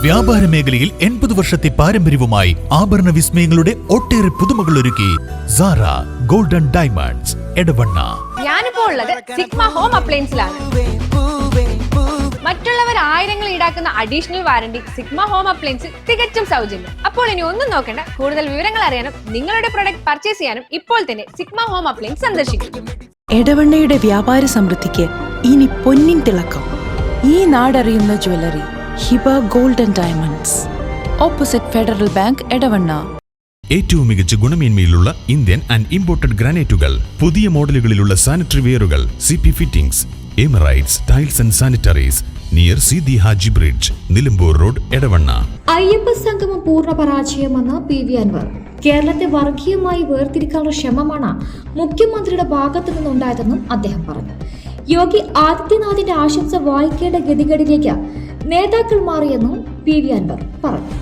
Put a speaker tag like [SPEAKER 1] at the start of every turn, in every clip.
[SPEAKER 1] വ്യാപാര മേഖലയിൽ 80 വർഷത്തെ പാരമ്പര്യവുമായി ആഭരണ വിസ്മയങ്ങളുടെ ഒട്ടേറെ പുതുമകൾ ഒരുക്കി സാറ ഗോൾഡൻ ഡയമണ്ട്സ് എടവണ്ണ.
[SPEAKER 2] ഞാനിപ്പോ ഉള്ളത് സിഗ്മ ഹോം അപ്ലയൻസിലാണ്. മറ്റുള്ളവർ ആയിരങ്ങൾ ഈടാക്കുന്ന അഡീഷണൽ വാറണ്ടി സിഗ്മ ഹോം അപ്ലയൻസിൽ തികച്ചും സൗജന്യം. അപ്പോൾ ഇനി ഒന്നും നോക്കേണ്ട, കൂടുതൽ വിവരങ്ങൾ അറിയാനും നിങ്ങളുടെ പ്രൊഡക്റ്റ് പർച്ചേസ് ചെയ്യാനും ഇപ്പോൾ തന്നെ സിഗ്മ ഹോം അപ്ലയൻസ് സന്ദർശിക്കും.
[SPEAKER 3] എടവണ്ണയുടെ വ്യാപാര സമൃദ്ധിക്ക് ഇനി പൊന്നിൻ തിളക്കം. ഈ നാടറിയുന്ന jewellery Hiba golden diamonds, opposite Federal Bank, Edavanna.
[SPEAKER 1] ഏറ്റവും മികച്ച ഗുണമേന്മയിലുള്ള ഇന്ത്യൻ ആൻഡ് ഇമ്പോർട്ടഡ് ഗ്രാനൈറ്റുകൾ, പുതിയ മോഡലുകളിലുള്ള സാനിറ്ററി വെയറുകൾ, CP fittings, Emirates tiles and sanitaries, near Seethi Haji bridge, Nilambur road, Edavanna.
[SPEAKER 4] Ayyappa സംഗമം പൂർണ്ണ പരാജയമെന്ന് PV അൻവർ. കേരളത്തെ വർഗീയമായി വേർതിരിക്കാനുള്ള ശ്രമമാണ് മുഖ്യമന്ത്രിയുടെ ഭാഗത്തു നിന്നുണ്ടായതെന്നും അദ്ദേഹം പറഞ്ഞു. യോഗി ആദിത്യനാഥിന്റെ ആശംസ വായിക്കേണ്ട ഗതികേടിലേക്ക് നേതാക്കൾ മാറിയെന്നും PV അൻവർ പറഞ്ഞു.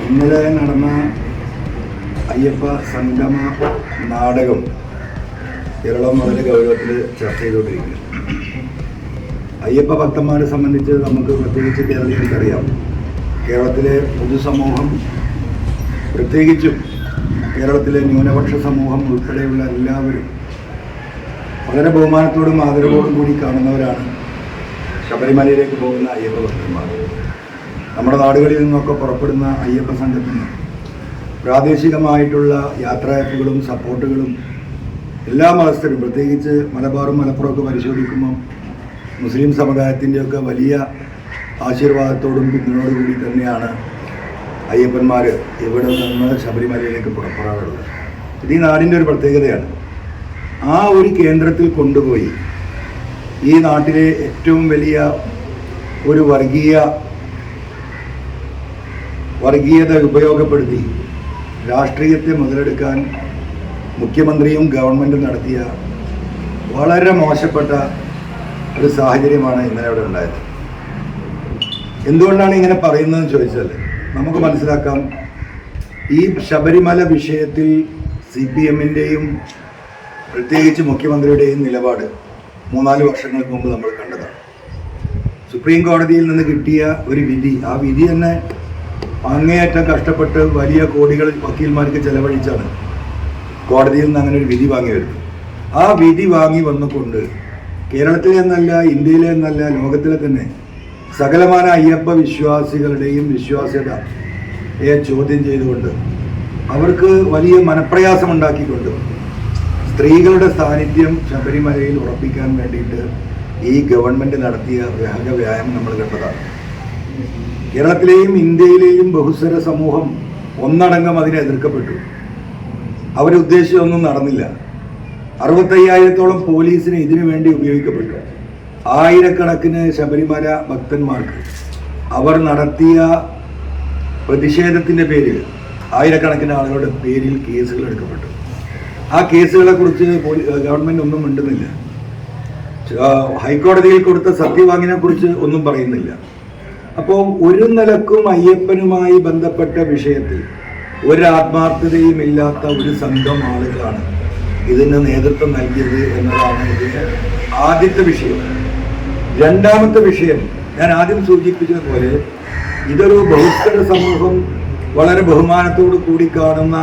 [SPEAKER 5] ഇന്നലെ നടന്ന അയ്യപ്പ സംഗമ നാടകം കേരളം വളരെ ഗൗരവത്തിൽ ചർച്ച ചെയ്തുകൊണ്ടിരിക്കുന്നു. അയ്യപ്പ ഭക്തന്മാരെ സംബന്ധിച്ച് നമുക്ക് പ്രത്യേകിച്ച് കേരളീയർക്കറിയാം, കേരളത്തിലെ പൊതുസമൂഹം, പ്രത്യേകിച്ചും കേരളത്തിലെ ന്യൂനപക്ഷ സമൂഹം ഉൾപ്പെടെയുള്ള എല്ലാവരും വളരെ ബഹുമാനത്തോടും ആദരവോടും കൂടി കാണുന്നവരാണ് ശബരിമലയിലേക്ക് പോകുന്ന അയ്യപ്പ ഭക്തന്മാർ. നമ്മുടെ നാടുകളിൽ നിന്നൊക്കെ പുറപ്പെടുന്ന അയ്യപ്പ സംഘത്തിന് പ്രാദേശികമായിട്ടുള്ള യാത്രയപ്പുകളും സപ്പോർട്ടുകളും എല്ലാ മതസ്ഥരും, പ്രത്യേകിച്ച് മലബാറും മലപ്പുറമൊക്കെ പരിശോധിക്കുമ്പോൾ മുസ്ലിം സമുദായത്തിൻ്റെയൊക്കെ വലിയ ആശീർവാദത്തോടും പിന്തുണയോടുകൂടി തന്നെയാണ് അയ്യപ്പന്മാർ ഇവിടെ നിന്ന് ശബരിമലയിലേക്ക് പുറപ്പെടാറുള്ളത്. ഇത് ഈ നാടിൻ്റെ ഒരു പ്രത്യേകതയാണ്. ആ ഒരു കേന്ദ്രത്തിൽ കൊണ്ടുപോയി ഈ നാട്ടിലെ ഏറ്റവും വലിയ ഒരു വർഗീയത ഉപയോഗപ്പെടുത്തി രാഷ്ട്രീയത്തെ മുതലെടുക്കാൻ മുഖ്യമന്ത്രിയും ഗവൺമെൻറ്റും നടത്തിയ വളരെ മോശപ്പെട്ട ഒരു സാഹചര്യമാണ് ഇന്നലെ അവിടെ ഉണ്ടായത്. എന്തുകൊണ്ടാണ് ഇങ്ങനെ പറയുന്നതെന്ന് ചോദിച്ചാൽ നമുക്ക് മനസ്സിലാക്കാം. ഈ ശബരിമല വിഷയത്തിൽ CPM-ൻ്റെയും പ്രത്യേകിച്ച് മുഖ്യമന്ത്രിയുടെയും നിലപാട് 3-4 വർഷങ്ങൾക്ക് മുമ്പ് നമ്മൾ കണ്ടതാണ്. സുപ്രീം കോടതിയിൽ നിന്ന് കിട്ടിയ ഒരു വിധി, ആ വിധി തന്നെ അങ്ങേയറ്റം കഷ്ടപ്പെട്ട് വലിയ കോടികൾ വക്കീൽമാർക്ക് ചെലവഴിച്ചാണ് കോടതിയിൽ നിന്ന് അങ്ങനെ ഒരു വിധി വാങ്ങി വരുന്നത്. ആ വിധി വാങ്ങി വന്നുകൊണ്ട് കേരളത്തിലെ എന്നല്ല, ഇന്ത്യയിലെ എന്നല്ല, ലോകത്തിലെ തന്നെ സകലമാന അയ്യപ്പ വിശ്വാസികളുടെയും വിശ്വാസ്യതയെ ചോദ്യം ചെയ്തുകൊണ്ട് അവർക്ക് വലിയ മനപ്രയാസമുണ്ടാക്കിക്കൊണ്ട് സ്ത്രീകളുടെ സാന്നിധ്യം ശബരിമലയിൽ ഉറപ്പിക്കാൻ വേണ്ടിയിട്ട് ഈ ഗവൺമെൻറ് നടത്തിയ വ്യായാമം നമ്മൾ കണ്ടതാണ്. കേരളത്തിലെയും ഇന്ത്യയിലെയും ബഹുസ്വര സമൂഹം ഒന്നടങ്കം അതിനെ എതിർക്കപ്പെട്ടു. അവരുദ്ദേശിച്ചൊന്നും നടന്നില്ല. 65,000-ഓളം പോലീസിന് ഇതിനു വേണ്ടി ഉപയോഗിക്കപ്പെട്ടു. ആയിരക്കണക്കിന് ശബരിമല ഭക്തന്മാർക്ക് അവർ നടത്തിയ പ്രതിഷേധത്തിൻ്റെ പേരിൽ ആയിരക്കണക്കിന് ആളുകളുടെ പേരിൽ കേസുകൾ എടുക്കപ്പെട്ടു. ആ കേസുകളെ കുറിച്ച് ഗവൺമെൻറ് ഒന്നും മിണ്ടുന്നില്ല. ഹൈക്കോടതിയിൽ കൊടുത്ത സത്യവാങ്ങിനെ കുറിച്ച് ഒന്നും പറയുന്നില്ല. അപ്പോൾ ഒരു നിലക്കും അയ്യപ്പനുമായി ബന്ധപ്പെട്ട വിഷയത്തിൽ ഒരു ആത്മാർത്ഥതയും ഇല്ലാത്ത ഒരു സംഘം ആളുകളാണ് ഇതിന് നേതൃത്വം നൽകിയത് എന്നതാണ് ഇതിൻ്റെ ആദ്യത്തെ വിഷയം. രണ്ടാമത്തെ വിഷയം, ഞാൻ ആദ്യം സൂചിപ്പിച്ചതുപോലെ, ഇതൊരു ബഹുസ്വര സമൂഹം വളരെ ബഹുമാനത്തോടു കൂടി കാണുന്ന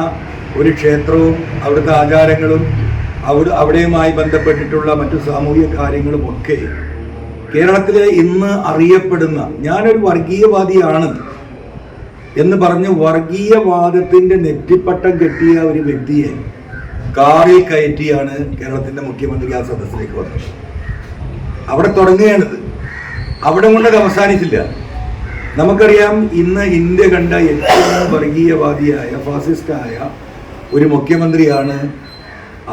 [SPEAKER 5] ഒരു ക്ഷേത്രവും അവിടുത്തെ ആചാരങ്ങളും അവിടെയുമായി ബന്ധപ്പെട്ടിട്ടുള്ള മറ്റു സാമൂഹിക കാര്യങ്ങളും ഒക്കെ കേരളത്തിലെ ഇന്ന് അറിയപ്പെടുന്ന, ഞാനൊരു വർഗീയവാദിയാണ് എന്ന് പറഞ്ഞ് വർഗീയവാദത്തിൻ്റെ നെറ്റിപ്പട്ടം കെട്ടിയ ഒരു വ്യക്തിയെ കാറിൽ കയറ്റിയാണ് കേരളത്തിൻ്റെ മുഖ്യമന്ത്രി ആ സദസ്സിലേക്ക് വന്നത്. അവിടെ തുടങ്ങുകയാണിത്. അവിടെ കൊണ്ടത് അവസാനിച്ചില്ല. നമുക്കറിയാം, ഇന്ന് ഇന്ത്യ കണ്ട ഏറ്റവും വർഗീയവാദിയായ ഫാസിസ്റ്റായ ഒരു മുഖ്യമന്ത്രിയാണ്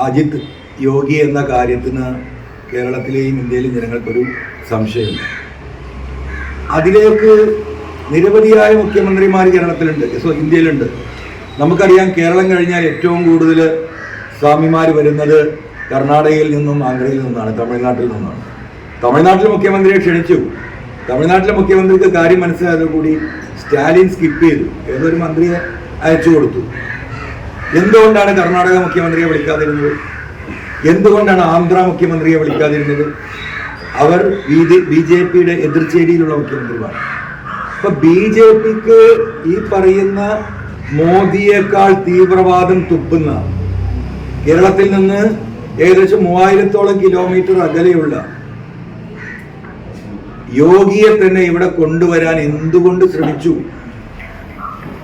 [SPEAKER 5] അജിത് യോഗി എന്ന കാര്യത്തിന് കേരളത്തിലെയും ഇന്ത്യയിലെയും ജനങ്ങൾക്കൊരു സംശയമില്ല. അതിലേക്ക് നിരവധിയായ മുഖ്യമന്ത്രിമാർ കേരളത്തിലുണ്ട്, ഇന്ത്യയിലുണ്ട്. നമുക്കറിയാം, കേരളം കഴിഞ്ഞാൽ ഏറ്റവും കൂടുതൽ സ്വാമിമാർ വരുന്നത് കർണാടകയിൽ നിന്നും ആന്ധ്രയിൽ നിന്നാണ്, തമിഴ്നാട്ടിൽ നിന്നാണ്. തമിഴ്നാട്ടിലെ മുഖ്യമന്ത്രിയെ ക്ഷണിച്ചു. തമിഴ്നാട്ടിലെ മുഖ്യമന്ത്രിക്ക് കാര്യം മനസ്സിലായതോടുകൂടി സ്റ്റാലിൻ സ്കിപ്പ് ചെയ്തു, ഏതൊരു മന്ത്രിയെ അയച്ചു കൊടുത്തു. എന്തുകൊണ്ടാണ് കർണാടക മുഖ്യമന്ത്രിയെ വിളിക്കാതിരുന്നത്? എന്തുകൊണ്ടാണ് ആന്ധ്ര മുഖ്യമന്ത്രിയെ വിളിക്കാതിരുന്നത്? അവർ BJPയുടെ എതിർചേരിയിലുള്ള മുഖ്യമന്ത്രിമാർ. ഇപ്പൊ BJPക്ക് ഈ പറയുന്ന മോദിയേക്കാൾ തീവ്രവാദം തുപ്പുന്ന കേരളത്തിൽ നിന്ന് ഏകദേശം 3000-ഓളം കിലോമീറ്റർ അകലെയുള്ള യോഗിയെ തന്നെ ഇവിടെ കൊണ്ടുവരാൻ എന്തുകൊണ്ട് ശ്രമിച്ചു?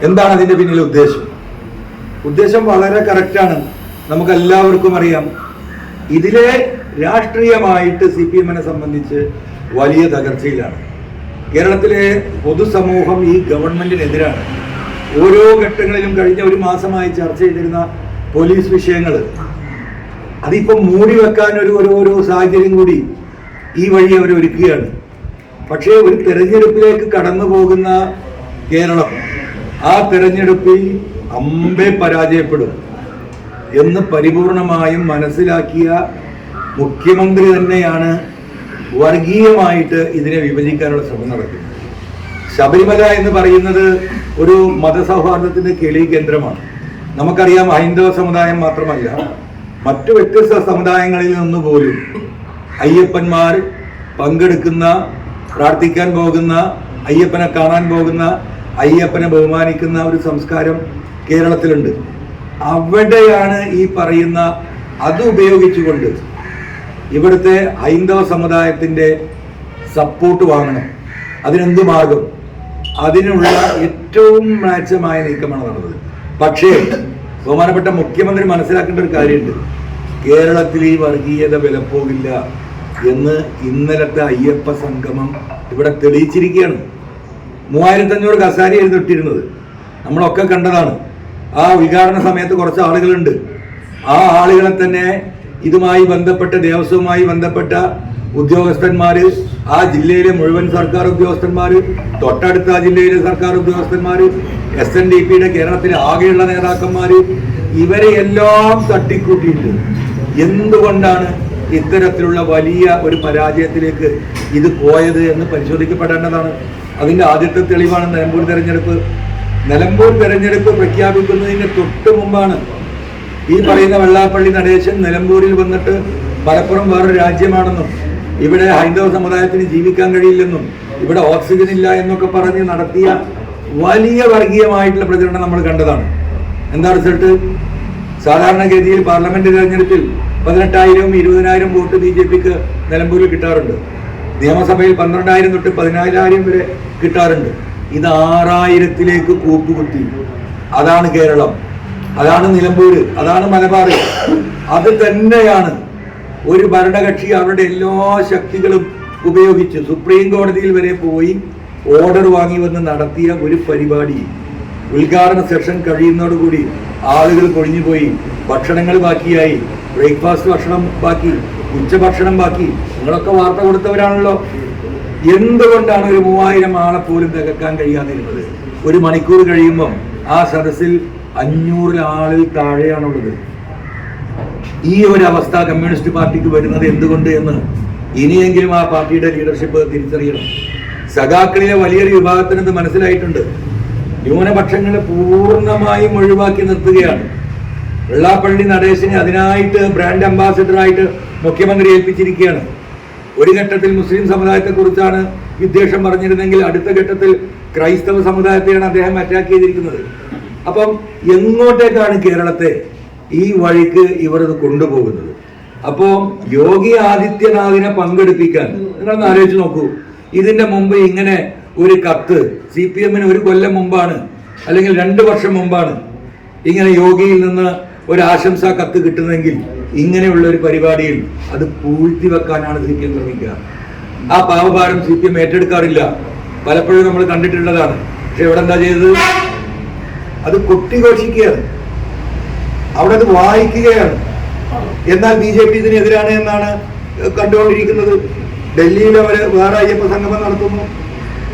[SPEAKER 5] എന്താണ് അതിന്റെ പിന്നിലെ ഉദ്ദേശം വളരെ കറക്റ്റാണ്, നമുക്കെല്ലാവർക്കും അറിയാം. ഇതിലെ രാഷ്ട്രീയമായിട്ട് CPM-നെ സംബന്ധിച്ച് വലിയ തകർച്ചയിലാണ്. കേരളത്തിലെ പൊതുസമൂഹം ഈ ഗവൺമെന്റിനെതിരാണ്. ഓരോ ഘട്ടങ്ങളിലും കഴിഞ്ഞ ഒരു മാസമായി ചർച്ച ചെയ്തിരുന്ന പോലീസ് വിഷയങ്ങൾ അതിപ്പം മൂടി വെക്കാൻ ഒരു സാഹചര്യം കൂടി ഈ വഴി അവർ ഒരുക്കുകയാണ്. പക്ഷേ ഒരു തെരഞ്ഞെടുപ്പിലേക്ക് കടന്നു പോകുന്ന കേരളം ആ തെരഞ്ഞെടുപ്പിൽ അമ്പേ പരാജയപ്പെടും എന്ന് പരിപൂർണമായും മനസ്സിലാക്കിയ മുഖ്യമന്ത്രി തന്നെയാണ് വർഗീയമായിട്ട് ഇതിനെ വിഭജിക്കാനുള്ള ശ്രമം നടത്തുന്നത്. ശബരിമല എന്ന് പറയുന്നത് ഒരു മതസൗഹാർദ്ദത്തിന്റെ കേളി കേന്ദ്രമാണ്. നമുക്കറിയാം, ഹൈന്ദവ സമുദായം മാത്രമല്ല, മറ്റു വ്യത്യസ്ത സമുദായങ്ങളിൽ നിന്ന് പോലും അയ്യപ്പന്മാർ പങ്കെടുക്കുന്ന, പ്രാർത്ഥിക്കാൻ പോകുന്ന, അയ്യപ്പനെ കാണാൻ പോകുന്ന, അയ്യപ്പനെ ബഹുമാനിക്കുന്ന ഒരു സംസ്കാരം കേരളത്തിലുണ്ട്. അവിടെയാണ് ഈ പറയുന്ന അത് ഉപയോഗിച്ചുകൊണ്ട് ഇവിടുത്തെ ഹൈന്ദവ സമുദായത്തിന്റെ സപ്പോർട്ട് വാങ്ങണം. അതിനെന്ത് മാർഗം? അതിനുള്ള ഏറ്റവും മ്ലേച്ഛമായ നീക്കമാണ് നടന്നത്. പക്ഷേ ബഹുമാനപ്പെട്ട മുഖ്യമന്ത്രി മനസ്സിലാക്കേണ്ട ഒരു കാര്യമുണ്ട്. കേരളത്തിൽ ഈ വർഗീയത വിലപ്പോകില്ല എന്ന് ഇന്നലത്തെ അയ്യപ്പ സംഗമം ഇവിടെ തെളിയിച്ചിരിക്കുകയാണ്. 3500 കസാരയായിരുന്നു ഇട്ടിരുന്നത്, നമ്മളൊക്കെ കണ്ടതാണ്. ആ ഉദ്ഘാടന സമയത്ത് കുറച്ച് ആളുകളുണ്ട്. ആ ആളുകളെ തന്നെ ഇതുമായി ബന്ധപ്പെട്ട, ദേവസ്വവുമായി ബന്ധപ്പെട്ട ഉദ്യോഗസ്ഥന്മാര്, ആ ജില്ലയിലെ മുഴുവൻ സർക്കാർ ഉദ്യോഗസ്ഥന്മാര്, തൊട്ടടുത്ത ജില്ലയിലെ സർക്കാർ ഉദ്യോഗസ്ഥന്മാര്, SNDPയുടെ കേരളത്തിലെ ആകെയുള്ള നേതാക്കന്മാര്, ഇവരെ എല്ലാം തട്ടിക്കൂട്ടിയിട്ട് എന്തുകൊണ്ടാണ് ഇത്തരത്തിലുള്ള വലിയ ഒരു പരാജയത്തിലേക്ക് ഇത് പോയത് എന്ന് പരിശോധിക്കപ്പെടേണ്ടതാണ്. അതിന്റെ ആദ്യത്തെ തെളിവാണ് നിലമ്പൂർ തെരഞ്ഞെടുപ്പ് പ്രഖ്യാപിക്കുന്നതിന് തൊട്ട് മുമ്പാണ് ഈ പറയുന്ന വെള്ളാപ്പള്ളി നടേശൻ നിലമ്പൂരിൽ വന്നിട്ട് മലപ്പുറം വേറൊരു രാജ്യമാണെന്നും ഇവിടെ ഹൈന്ദവ സമുദായത്തിന് ജീവിക്കാൻ കഴിയില്ലെന്നും ഇവിടെ ഓക്സിജൻ ഇല്ല എന്നൊക്കെ പറഞ്ഞ് നടത്തിയ വലിയ വർഗീയമായിട്ടുള്ള പ്രചരണം നമ്മൾ കണ്ടതാണ്. എന്താ റിസൾട്ട്? സാധാരണഗതിയിൽ പാർലമെന്റ് തെരഞ്ഞെടുപ്പിൽ 18,000 20,000 വോട്ട് BJPക്ക് നിലമ്പൂരിൽ കിട്ടാറുണ്ട്. നിയമസഭയിൽ 12,000 തൊട്ട് 14,000 വരെ കിട്ടാറുണ്ട്. ഇത് 6,000-ലേക്ക് കൂട്ടുകുത്തി. അതാണ് കേരളം, അതാണ് നിലമ്പൂര്, അതാണ് മലബാർ. അത് തന്നെയാണ് ഒരു ഭരണകക്ഷി അവരുടെ എല്ലാ ശക്തികളും ഉപയോഗിച്ച് സുപ്രീം കോടതിയിൽ വരെ പോയി ഓർഡർ വാങ്ങി വന്ന് നടത്തിയ ഒരു പരിപാടി. ഉദ്ഘാടന സെഷൻ കഴിയുന്നതോടുകൂടി ആളുകൾ കൊഴിഞ്ഞുപോയി, ഭക്ഷണങ്ങൾ ബാക്കിയായി, ബ്രേക്ക്ഫാസ്റ്റ് ഭക്ഷണം ബാക്കി, ഉച്ചഭക്ഷണം ബാക്കി. നിങ്ങളൊക്കെ വാർത്ത കൊടുത്തവരാണല്ലോ. എന്തുകൊണ്ടാണ് ഒരു 3000 ആളെ പോലും തികക്കാൻ കഴിയാതിരുന്നത്? ഒരു മണിക്കൂർ കഴിയുമ്പം ആ സദസ്സിൽ 500 ആളിൽ താഴെയാണുള്ളത്. ഈ ഒരു അവസ്ഥ കമ്മ്യൂണിസ്റ്റ് പാർട്ടിക്ക് വരുന്നത് എന്തുകൊണ്ട് എന്ന് ഇനിയെങ്കിലും ആ പാർട്ടിയുടെ ലീഡർഷിപ്പ് തിരിച്ചറിയണം. സഖാക്കളിലെ വലിയൊരു വിഭാഗത്തിന് ഇത് മനസ്സിലായിട്ടുണ്ട്. ന്യൂനപക്ഷങ്ങളെ പൂർണ്ണമായും ഒഴിവാക്കി നിർത്തുകയാണ്. വെള്ളാപ്പള്ളി നടേശനെ അതിനായിട്ട് ബ്രാൻഡ് അംബാസിഡറായിട്ട് മുഖ്യമന്ത്രി ഏൽപ്പിച്ചിരിക്കുകയാണ്. ഒരു ഘട്ടത്തിൽ മുസ്ലിം സമുദായത്തെക്കുറിച്ചാണ് വിദ്വേഷം പറഞ്ഞിരുന്നെങ്കിൽ അടുത്ത ഘട്ടത്തിൽ ക്രൈസ്തവ സമുദായത്തെയാണ് അദ്ദേഹം അറ്റാക്ക് ചെയ്തിരിക്കുന്നത്. അപ്പം എങ്ങോട്ടേക്കാണ് കേരളത്തെ ഈ വഴിക്ക് ഇവർ ഇത് കൊണ്ടുപോകുന്നത്? അപ്പോ യോഗി ആദിത്യനാഥിനെ പങ്കെടുപ്പിക്കാൻ നിങ്ങളൊന്ന് ആലോചിച്ച് നോക്കൂ. ഇതിന്റെ മുമ്പ് ഇങ്ങനെ ഒരു കത്ത് CPM-ന് 1 കൊല്ലം മുമ്പാണ്, അല്ലെങ്കിൽ 2 വർഷം മുമ്പാണ് ഇങ്ങനെ യോഗിയിൽ നിന്ന് ഒരു ആശംസാ കത്ത് കിട്ടുന്നെങ്കിൽ ഇങ്ങനെയുള്ള ഒരു പരിപാടിയിൽ അത് പൂഴ്ത്തി വെക്കാനാണ് CPM ശ്രമിക്കുക. ആ പാവഭാരം CPM ഏറ്റെടുക്കാറില്ല, പലപ്പോഴും നമ്മൾ കണ്ടിട്ടുള്ളതാണ്. പക്ഷെ ഇവിടെ എന്താ ചെയ്തത്? അത് കൊട്ടിഘോഷിക്കുകയാണ്, അവിടെ അത് വായിക്കുകയാണ്. എന്നാൽ BJP ഇതിനെതിരാണ് എന്നാണ് കണ്ടുകൊണ്ടിരിക്കുന്നത്. ഡൽഹിയിൽ അവർ വേറെ അയ്യപ്പ സംഗമം നടത്തുന്നു,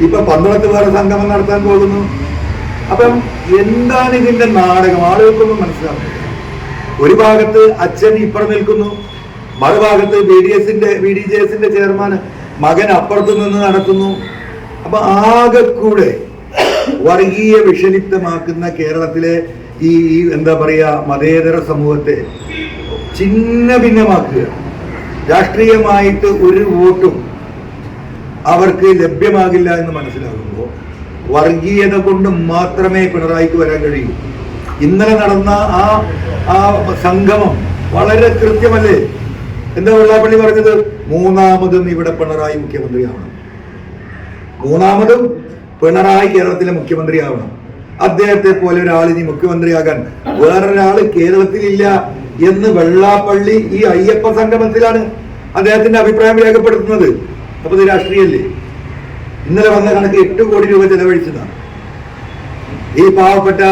[SPEAKER 5] ഇപ്പൊ പന്തളത്ത് വേറെ സംഗമം നടത്താൻ പോകുന്നു. അപ്പം എന്താണ് ഇതിന്റെ നാടകം? ആളുകൾക്കൊന്നും മനസ്സിലാകുന്നില്ല. ഒരു ഭാഗത്ത് അച്ഛൻ ഇപ്പുറം നിൽക്കുന്നു, മറുഭാഗത്ത് BDJS-ന്റെ ചെയർമാൻ മകൻ അപ്പുറത്തു നിന്ന് നടത്തുന്നു. അപ്പൊ ആകെ കൂടെ വർഗീയ വിഷലിപ്തമാക്കുന്ന കേരളത്തിലെ ഈ എന്താ പറയാ മതേതര സമൂഹത്തെ ഛിന്ന ഭിന്നമാക്കുക. രാഷ്ട്രീയമായിട്ട് ഒരു വോട്ടും അവർക്ക് ലഭ്യമാകില്ല എന്ന് മനസ്സിലാകുമ്പോൾ വർഗീയത കൊണ്ട് മാത്രമേ പിണറായിക്ക് വരാൻ കഴിയൂ. ഇന്നലെ നടന്ന ആ സംഗമം വളരെ കൃത്യമല്ലേ? എന്താ വെള്ളാപ്പള്ളി പറഞ്ഞത്? മൂന്നാമതും ഇവിടെ പിണറായി മുഖ്യമന്ത്രിയാവണം, മൂന്നാമതും പിണറായി കേരളത്തിലെ മുഖ്യമന്ത്രിയാവണം. അദ്ദേഹത്തെ പോലെ ഒരാൾ ഇനി മുഖ്യമന്ത്രിയാകാൻ വേറൊരാള് കേരളത്തിലില്ല എന്ന് വെള്ളാപ്പള്ളി ഈ അയ്യപ്പ സംഗമത്തിലാണ് അദ്ദേഹത്തിന്റെ അഭിപ്രായം രേഖപ്പെടുത്തുന്നത്. അപ്പൊ ഇത് രാഷ്ട്രീയല്ലേ? ഇന്നലെ വന്ന കണക്ക് 8 കോടി രൂപ ചെലവഴിച്ചതാണ്. ഈ പാവപ്പെട്ട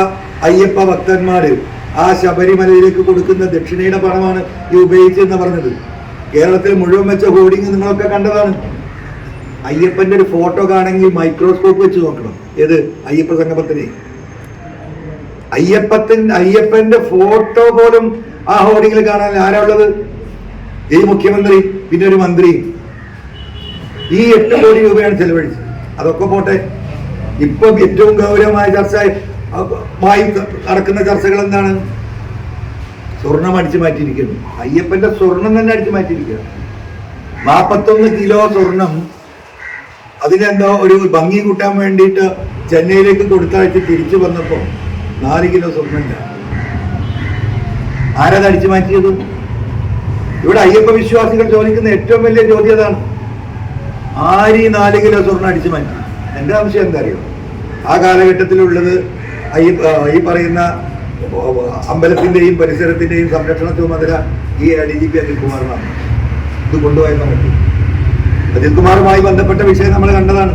[SPEAKER 5] അയ്യപ്പ ഭക്തന്മാര് ആ ശബരിമലയിലേക്ക് കൊടുക്കുന്ന ദക്ഷിണയുടെ പണമാണ് ഈ ഉപയോഗിച്ചെന്ന് പറഞ്ഞത്. കേരളത്തിൽ മുഴുവൻ വെച്ച ഹോർഡിങ് നിങ്ങളൊക്കെ കണ്ടതാണ്. അയ്യപ്പന്റെ ഒരു ഫോട്ടോ കാണെങ്കിൽ മൈക്രോസ്കോപ്പ് വെച്ച് നോക്കണം. ഏത് അയ്യപ്പ സംഗമത്തിന്? അയ്യപ്പന്റെ ഫോട്ടോ പോലും ആ ഹോർഡിങ്ങിൽ കാണാൻ ആരാ ഉള്ളത്? ഈ മുഖ്യമന്ത്രി, പിന്നെ ഒരു മന്ത്രി. ഈ 8 കോടി രൂപയാണ് ചെലവഴിച്ചത്. അതൊക്കെ പോട്ടെ, ഇപ്പൊ ഏറ്റവും ഗൗരവമായ നടക്കുന്ന ചർച്ചകൾ എന്താണ്? സ്വർണം അടിച്ചു മാറ്റിയിരിക്കുന്നു. അയ്യപ്പന്റെ സ്വർണം തന്നെ അടിച്ചു മാറ്റിയിരിക്കുകയാണ്. 41 കിലോ സ്വർണം അതിനെന്തോ ഒരു ഭംഗി കൂട്ടാൻ വേണ്ടിയിട്ട് ചെന്നൈയിലേക്ക് കൊടുത്തയച്ച് തിരിച്ചു വന്നപ്പോ 4 കിലോ സ്വർണ്ണമില്ല. ആരത് അടിച്ചു മാറ്റിയത്? ഇവിടെ അയ്യപ്പ വിശ്വാസികൾ ചോദിക്കുന്ന ഏറ്റവും വലിയ ചോദ്യം അതാണ്. ആര് 4 കിലോ സ്വർണ്ണം അടിച്ചു മാറ്റി? എന്റെ ആവശ്യം എന്താ അറിയോ? ആ കാലഘട്ടത്തിലുള്ളത് ഈ പറയുന്ന അമ്പലത്തിന്റെയും പരിസരത്തിന്റെയും സംരക്ഷണ ചുമതല ഈ DGP അജിത് കുമാറിനാണ്. ഇത് കൊണ്ടുപോയെന്ന് പറ്റി. അജിത് കുമാറുമായി ബന്ധപ്പെട്ട വിഷയം നമ്മൾ കണ്ടതാണ്.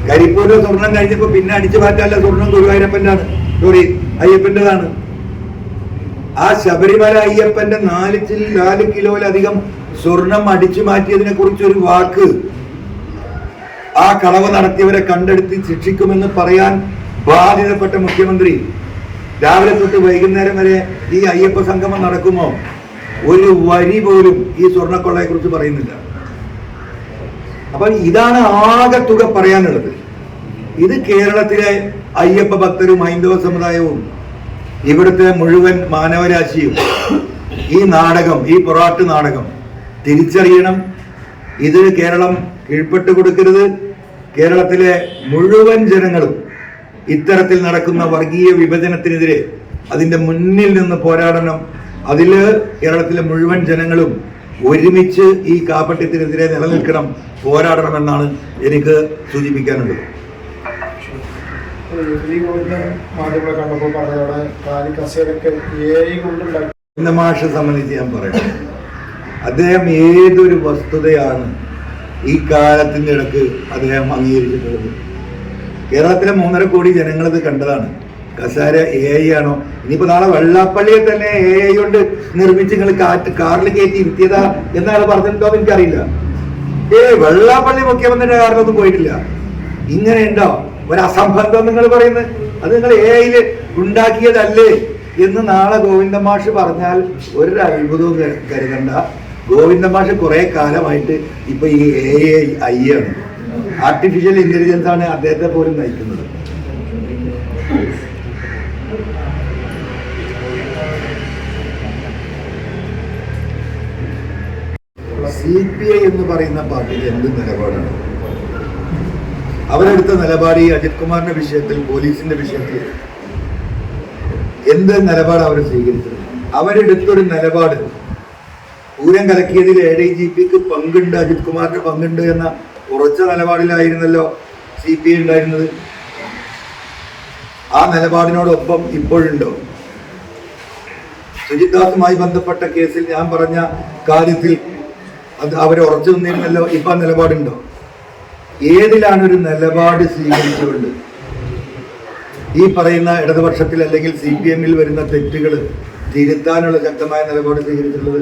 [SPEAKER 5] കരിപ്പൂരിലെ സ്വർണം കഴിഞ്ഞപ്പോ പിന്നെ അടിച്ചു മാറ്റാനുള്ള സ്വർണം ഗുരുവായൂരപ്പൻ്റെതാണ്, അയ്യപ്പൻ്റെതാണ്. ആ ശബരിമല അയ്യപ്പന്റെ 4 കിലോയിലധികം സ്വർണം അടിച്ചു മാറ്റിയതിനെ കുറിച്ച് ഒരു വാക്ക് ആ കളവ് നടത്തിയവരെ കണ്ടെടുത്ത് ശിക്ഷിക്കുമെന്ന് പറയാൻ ബാധ്യതപ്പെട്ട മുഖ്യമന്ത്രി രാവിലെ തൊട്ട് വൈകുന്നേരം വരെ ഈ അയ്യപ്പ സംഗമം നടക്കുമോ ഒരു വരി പോലും ഈ സ്വർണ്ണക്കൊള്ളയെ കുറിച്ച് പറയുന്നില്ല. അപ്പൊ ഇതാണ് ആകെ തുക പറയാനുള്ളത്. ഇത് കേരളത്തിലെ അയ്യപ്പ ഭക്തരും ഹൈന്ദവ സമുദായവും ഇവിടുത്തെ മുഴുവൻ മാനവരാശിയും ഈ നാടകം, ഈ പൊറാട്ട് നാടകം തിരിച്ചറിയണം. ഇത് കേരളം കീഴ്പ്പെട്ടു കൊടുക്കരുത്. കേരളത്തിലെ മുഴുവൻ ജനങ്ങളും ഇത്തരത്തിൽ നടക്കുന്ന വർഗീയ വിഭജനത്തിനെതിരെ അതിന്റെ മുന്നിൽ നിന്ന് പോരാടണം. അതില് കേരളത്തിലെ മുഴുവൻ ജനങ്ങളും ഒരുമിച്ച് ഈ കാപട്യത്തിനെതിരെ നിലനിൽക്കണം, പോരാടണമെന്നാണ് എനിക്ക് സൂചിപ്പിക്കാനുള്ളത്. മാഷെ സംബന്ധിച്ച് ഞാൻ പറയണം, അദ്ദേഹം ഏതൊരു വസ്തുതയാണ് ഈ കാലത്തിന്റെ ഇടക്ക് അദ്ദേഹം അംഗീകരിച്ചിട്ടുള്ളത്? കേരളത്തിലെ 3.5 കോടി ജനങ്ങളത് കണ്ടതാണ്. കസാര AI ആണോ? ഇനിയിപ്പോ നാളെ വെള്ളാപ്പള്ളിയെ തന്നെ AI കൊണ്ട് നിർമ്മിച്ച് നിങ്ങൾ കാറിൽ കയറ്റി ഇരുത്തിയതാ എന്നാണ് പറഞ്ഞിട്ടുണ്ടോ എന്ന് എനിക്കറിയില്ല. വെള്ളാപ്പള്ളി മുഖ്യമന്ത്രിയുടെ കാറിലൊന്നും പോയിട്ടില്ല. ഇങ്ങനെയുണ്ടോ ഒരു അസംബന്ധം നിങ്ങൾ പറയുന്നത്? അത് നിങ്ങൾ AI ഉണ്ടാക്കിയതല്ലേ എന്ന് നാളെ ഗോവിന്ദൻ മാഷ് പറഞ്ഞാൽ ഒരു അത്ഭുതവും കരുതണ്ട. ഗോവിന്ദൻ മാഷ് കുറെ കാലമായിട്ട് ഇപ്പൊ ഈ AI ആണ്, ആർട്ടിഫിഷ്യൽ ഇന്റലിജൻസ് ആണ് അദ്ദേഹത്തെ പോലും നയിക്കുന്നത്. CPI എന്ന് പറയുന്ന പാർട്ടിക്ക് എന്ത് നിലപാടാണ്? അവരെടുത്ത നിലപാട് ഈ അജിത് കുമാറിന്റെ വിഷയത്തിൽ, പോലീസിന്റെ വിഷയത്തിൽ എന്ത് നിലപാട് അവർ സ്വീകരിച്ചത്? അവരെടുത്തൊരു നിലപാട് പൂരം കലക്കിയതിൽ ADGPക്ക് പങ്കുണ്ട്, അജിത് കുമാറിന് പങ്കുണ്ട് എന്ന ഉറച്ച നിലപാടിലായിരുന്നല്ലോ CPI ഉണ്ടായിരുന്നത്. ആ നിലപാടിനോടൊപ്പം ഇപ്പോഴുണ്ടോ? സുജിത് ദാസുമായി ബന്ധപ്പെട്ട കേസിൽ ഞാൻ പറഞ്ഞ കാര്യത്തിൽ അത് അവർ ഉറച്ചു നിന്നിരുന്നല്ലോ. ഇപ്പൊ നിലപാടുണ്ടോ? ഏതിലാണ് ഒരു നിലപാട് സ്വീകരിച്ചുകൊണ്ട് ഈ പറയുന്ന ഇടതുപക്ഷത്തിൽ അല്ലെങ്കിൽ CPM-ൽ വരുന്ന തെറ്റുകൾ തിരുത്താനുള്ള ശക്തമായ നിലപാട് സ്വീകരിച്ചിട്ടുള്ളത്?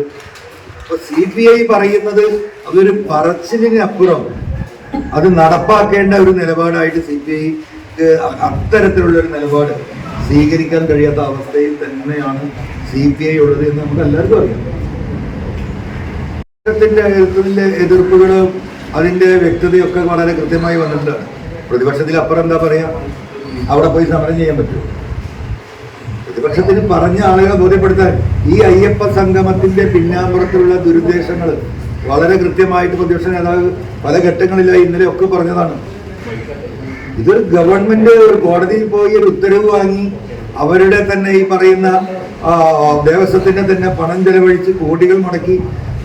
[SPEAKER 5] അപ്പൊ CPI പറയുന്നത് അതൊരു പറച്ചിലിനപ്പുറം അത് നടപ്പാക്കേണ്ട ഒരു നിലപാടായിട്ട് CPIക്ക് അത്തരത്തിലുള്ള ഒരു നിലപാട് സ്വീകരിക്കാൻ കഴിയാത്ത അവസ്ഥയിൽ തന്നെയാണ് CPI ഉള്ളത് എന്ന് നമുക്ക് എല്ലാവർക്കും അറിയാം. എതിർപ്പുകളും അതിന്റെ വ്യക്തതയൊക്കെ വളരെ കൃത്യമായി വന്നിട്ടാണ്. പ്രതിപക്ഷത്തിൽ അപ്പുറം എന്താ പറയാ? അവിടെ പോയി സമരം ചെയ്യാൻ പറ്റുമോ? പ്രതിപക്ഷത്തിന് പറഞ്ഞ ആളുകളെ ബോധ്യപ്പെടുത്താൻ ഈ അയ്യപ്പ സംഗമത്തിന്റെ പിന്നാമ്പുറത്തുള്ള ദുരുദ്ദേശങ്ങൾ വളരെ കൃത്യമായിട്ട് പ്രതിപക്ഷ നേതാവ് പല ഘട്ടങ്ങളിലായി ഇന്നലെ ഒക്കെ പറഞ്ഞതാണ്. ഇതൊരു ഗവൺമെന്റ് ഒരു കോടതിയിൽ പോയി ഒരു ഉത്തരവ് വാങ്ങി അവരുടെ തന്നെ ഈ പറയുന്ന ദേവസ്വത്തിന്റെ തന്നെ പണം ചെലവഴിച്ച് കോടികൾ മുടക്കി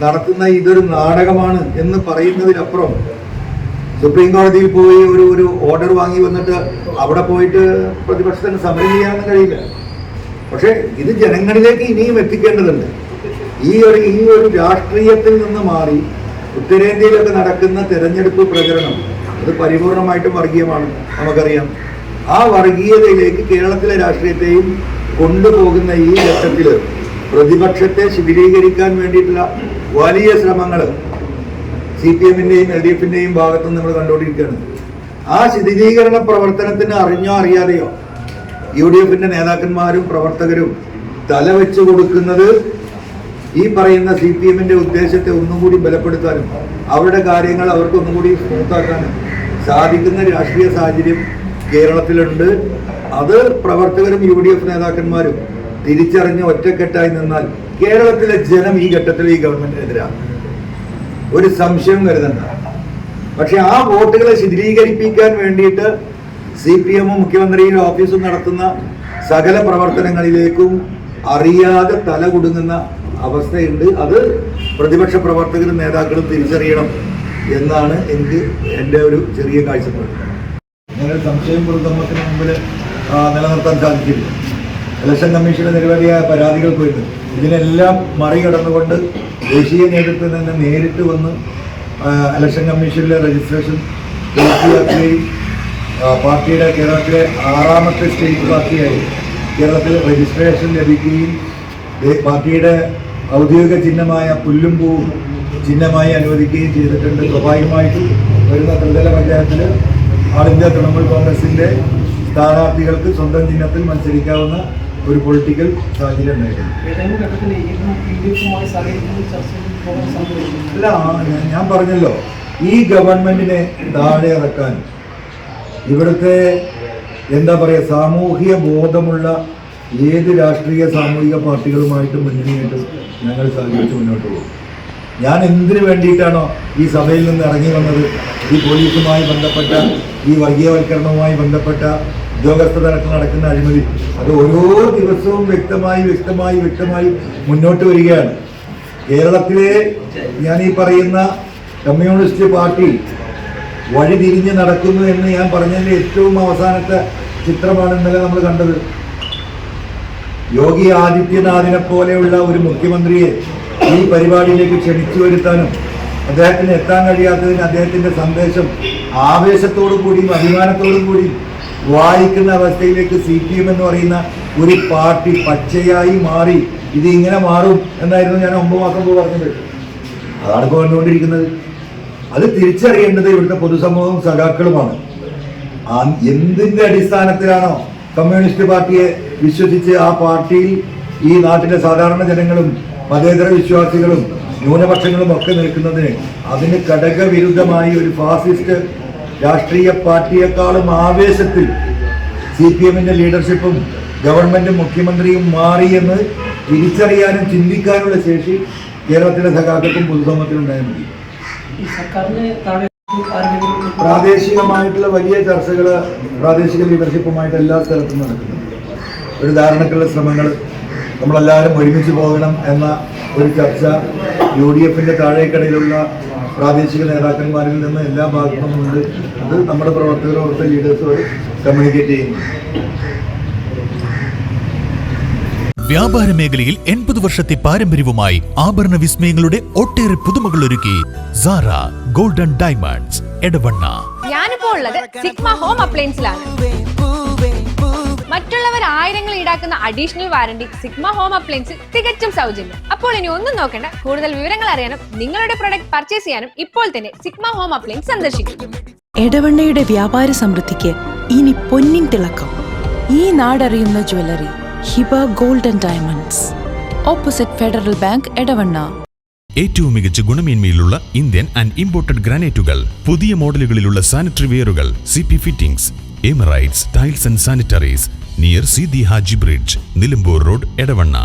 [SPEAKER 5] നടത്തുന്ന ഇതൊരു നാടകമാണ് എന്ന് പറയുന്നതിനപ്പുറം സുപ്രീം കോടതിയിൽ പോയി ഒരു ഓർഡർ വാങ്ങി വന്നിട്ട് അവിടെ പോയിട്ട് പ്രതിപക്ഷത്തിന് സമരം ചെയ്യാനൊന്നും കഴിയില്ല. പക്ഷെ ഇത് ജനങ്ങളിലേക്ക് ഇനിയും എത്തിക്കേണ്ടതുണ്ട്. ഈ ഒരു രാഷ്ട്രീയത്തിൽ നിന്ന് മാറി ഉത്തരേന്ത്യയിലൊക്കെ നടക്കുന്ന തെരഞ്ഞെടുപ്പ് പ്രചരണം അത് പരിപൂർണമായിട്ടും വർഗീയമാണ്, നമുക്കറിയാം. ആ വർഗീയതയിലേക്ക് കേരളത്തിലെ രാഷ്ട്രീയത്തെയും കൊണ്ടുപോകുന്ന ഈ ഘട്ടത്തിൽ പ്രതിപക്ഷത്തെ ശിഥിലീകരിക്കാൻ വേണ്ടിയിട്ടുള്ള വലിയ ശ്രമങ്ങൾ CPM-ന്റെയും LDF-ന്റെയും ഭാഗത്തു നിന്ന് നമ്മൾ കണ്ടുകൊണ്ടിരിക്കുകയാണ്. ആ ശിഥിലീകരണ പ്രവർത്തനത്തിന് അറിഞ്ഞോ അറിയാതെയോ UDF-ന്റെ നേതാക്കന്മാരും പ്രവർത്തകരും തലവെച്ച് കൊടുക്കുന്നത് ഈ പറയുന്ന CPM-ന്റെ ഉദ്ദേശത്തെ ഒന്നും കൂടി ബലപ്പെടുത്താനും അവരുടെ കാര്യങ്ങൾ അവർക്ക് ഒന്നും കൂടി സ്മൂത്താക്കാനും സാധിക്കുന്ന രാഷ്ട്രീയ സാഹചര്യം കേരളത്തിലുണ്ട്. അത് പ്രവർത്തകരും UDF നേതാക്കന്മാരും തിരിച്ചറിഞ്ഞ് ഒറ്റക്കെട്ടായി നിന്നാൽ കേരളത്തിലെ ജനം ഈ ഘട്ടത്തിൽ ഈ ഗവൺമെന്റിനെതിരാണ്, ഒരു സംശയം കരുതണ്ട. പക്ഷെ ആ വോട്ടുകളെ ശിഥിലീകരിപ്പിക്കാൻ വേണ്ടിയിട്ട് CPM-ഉം മുഖ്യമന്ത്രിയുടെ ഓഫീസും നടത്തുന്ന സകല പ്രവർത്തനങ്ങളിലേക്കും അറിയാതെ തല കുടുങ്ങുന്ന അവസ്ഥയുണ്ട്. അത് പ്രതിപക്ഷ പ്രവർത്തകരും നേതാക്കളും തിരിച്ചറിയണം എന്നാണ് എൻ്റെ ഒരു ചെറിയ കാഴ്ചപ്പാട്. അങ്ങനെ സംശയം പൊതുസമൂഹത്തിന് മുമ്പിൽ നിലനിർത്താൻ സാധിക്കില്ല. ഇലക്ഷൻ കമ്മീഷന്റെ നിരവധിയായ പരാതികൾ പോയിരുന്നു. ഇതിനെല്ലാം മറികടന്നുകൊണ്ട് ദേശീയ നേതൃത്വം തന്നെ നേരിട്ട് വന്ന് ഇലക്ഷൻ കമ്മീഷനിലെ രജിസ്ട്രേഷൻ പൂർത്തിയാക്കുകയും പാർട്ടിയുടെ കേരളത്തിലെ 6ാമത്തെ സ്റ്റേറ്റ് പാർട്ടിയായി കേരളത്തിൽ രജിസ്ട്രേഷൻ ലഭിക്കുകയും പാർട്ടിയുടെ ഔദ്യോഗിക ചിഹ്നമായ പുല്ലും പൂവും ചിഹ്നമായി അനുവദിക്കുകയും ചെയ്തിട്ടുണ്ട്. സ്വാഭാവികമായിട്ടും വരുന്ന ത്രിതല പഞ്ചായത്തിൽ ആൾ ഇന്ത്യ തൃണമൂൽ കോൺഗ്രസിന്റെ സ്ഥാനാർത്ഥികൾക്ക് സ്വന്തം ചിഹ്നത്തിൽ മത്സരിക്കാവുന്ന ഒരു പൊളിറ്റിക്കൽ സാഹചര്യം ഉണ്ടായിട്ടുണ്ട്. അല്ല, ഞാൻ പറഞ്ഞല്ലോ, ഈ ഗവൺമെന്റിനെ താഴെ ഇറക്കാൻ ഇവിടുത്തെ എന്താ പറയുക സാമൂഹിക ബോധമുള്ള ഏത് രാഷ്ട്രീയ സാമൂഹിക പാർട്ടികളുമായിട്ടും മുന്നണിയായിട്ടും ഞങ്ങൾ സഹകരിച്ച് മുന്നോട്ട് പോകും. ഞാൻ എന്തിനു വേണ്ടിയിട്ടാണോ ഈ സഭയിൽ നിന്ന് ഇറങ്ങി വന്നത്, ഈ പോലീസുമായി ബന്ധപ്പെട്ട ഈ വർഗീയവൽക്കരണവുമായി ബന്ധപ്പെട്ട ഉദ്യോഗസ്ഥ തലത്തിൽ നടക്കുന്ന അഴിമതി, അത് ഓരോ ദിവസവും വ്യക്തമായി മുന്നോട്ട് വരികയാണ്. കേരളത്തിലെ ഞാൻ ഈ പറയുന്ന കമ്മ്യൂണിസ്റ്റ് പാർട്ടി വഴി തിരിഞ്ഞ് നടക്കുന്നു എന്ന് ഞാൻ പറഞ്ഞതിൻ്റെ ഏറ്റവും അവസാനത്തെ ചിത്രമാണ് ഇന്നലെ നമ്മൾ കണ്ടത്. യോഗി ആദിത്യനാഥിനെ പോലെയുള്ള ഒരു മുഖ്യമന്ത്രിയെ ഈ പരിപാടിയിലേക്ക് ക്ഷണിച്ചു വരുത്താനും അദ്ദേഹത്തിന് എത്താൻ കഴിയാത്തതിന് അദ്ദേഹത്തിന്റെ സന്ദേശം ആവേശത്തോടു കൂടിയും അഭിമാനത്തോടും കൂടി വായിക്കുന്ന അവസ്ഥയിലേക്ക് CPM എന്ന് പറയുന്ന ഒരു പാർട്ടി പച്ചയായി മാറി. ഇത് ഇങ്ങനെ മാറും എന്നായിരുന്നു ഞാൻ 9 മാസം മുമ്പ് പറഞ്ഞത്. അതാണ് ഇപ്പോൾ കണ്ടുകൊണ്ടിരിക്കുന്നത്. അത് തിരിച്ചറിയേണ്ടത് ഇവിടുത്തെ പൊതുസമൂഹവും സഖാക്കളുമാണ്. എന്തിന്റെ അടിസ്ഥാനത്തിലാണോ കമ്മ്യൂണിസ്റ്റ് പാർട്ടിയെ വിശ്വസിച്ച് ആ പാർട്ടിയിൽ ഈ നാട്ടിലെ സാധാരണ ജനങ്ങളും മതേതര വിശ്വാസികളും ന്യൂനപക്ഷങ്ങളും ഒക്കെ നിൽക്കുന്നതിന് അതിന് ഘടകവിരുദ്ധമായി ഒരു ഫാസിസ്റ്റ് രാഷ്ട്രീയ പാർട്ടിയെക്കാളും ആവേശത്തിൽ CPM-ന്റെ ലീഡർഷിപ്പും ഗവൺമെന്റും മുഖ്യമന്ത്രിയും മാറിയെന്ന് തിരിച്ചറിയാനും ചിന്തിക്കാനുള്ള ശേഷി കേരളത്തിലെ സഖാക്കൾക്കും പൊതുസമൂഹത്തിനുണ്ടായിരുന്നു. പ്രാദേശികമായിട്ടുള്ള വലിയ ചർച്ചകൾ പ്രാദേശിക ലീഡർഷിപ്പുമായിട്ട് എല്ലാ സ്ഥലത്തും നടക്കുന്നുണ്ട്. ഒരു ധാരണക്കുള്ള ശ്രമങ്ങൾ, നമ്മളെല്ലാവരും ഒരുമിച്ച് പോകണം എന്ന ഒരു ചർച്ച UDF-ന്റെ താഴേക്കടയിലുള്ള പ്രാദേശിക നേതാക്കന്മാരിൽ നിന്ന് എല്ലാ ഭാഗത്തു നിന്നുമുണ്ട്. അത് നമ്മുടെ പ്രവർത്തകരോട് ലീഡേഴ്സോട് കമ്മ്യൂണിക്കേറ്റ് ചെയ്യുന്നു.
[SPEAKER 6] വ്യാപാര മേഖലയിൽ 80 വർഷത്തെ പാരമ്പര്യവുമായി ആഭരണ വിസ്മയങ്ങളുടെ ഒട്ടേറെ പുതുമകൾ ഒരുക്കി സാറ ഗോൾഡൻ ഡയമണ്ട്സ് എടവണ്ണ.
[SPEAKER 2] ഞാനിപ്പോ ഉള്ളത് സിഗ്മ ഹോം അപ്ലയൻസിലാണ്. മറ്റുള്ളവർ ആയിരങ്ങൾ ഈടാക്കുന്ന അഡീഷണൽ വാറണ്ടി സിഗ്മ ഹോം അപ്ലയൻസിൽ തികച്ചും സൗജന്യം. അപ്പോൾ ഇനി ഒന്നും നോക്കേണ്ട, കൂടുതൽ വിവരങ്ങൾ അറിയാനും നിങ്ങളുടെ പ്രൊഡക്റ്റ് പർച്ചേസ് ചെയ്യാനും ഇപ്പോൾ തന്നെ സിഗ്മ ഹോം അപ്ലയൻസ് സന്ദർശിക്കും.
[SPEAKER 3] എടവണ്ണയുടെ വ്യാപാര സമൃദ്ധിക്ക് ഇനി പൊന്നിൻ തിളക്കം. ഈ നാടറിയുന്ന jewellery Hiba golden diamonds, opposite Federal Bank, Edavanna.
[SPEAKER 1] ഏറ്റവും മികച്ച ഗുണമേന്മയിലുള്ള ഇന്ത്യൻ ആൻഡ് ഇമ്പോർട്ടഡ് ഗ്രാനൈറ്റുകൾ, പുതിയ മോഡലുകളിലുള്ള സാനിറ്ററി വെയറുകൾ, CP fittings, Emirates tiles and sanitaries, near Seethi Haji bridge, Nilambur road, Edavanna.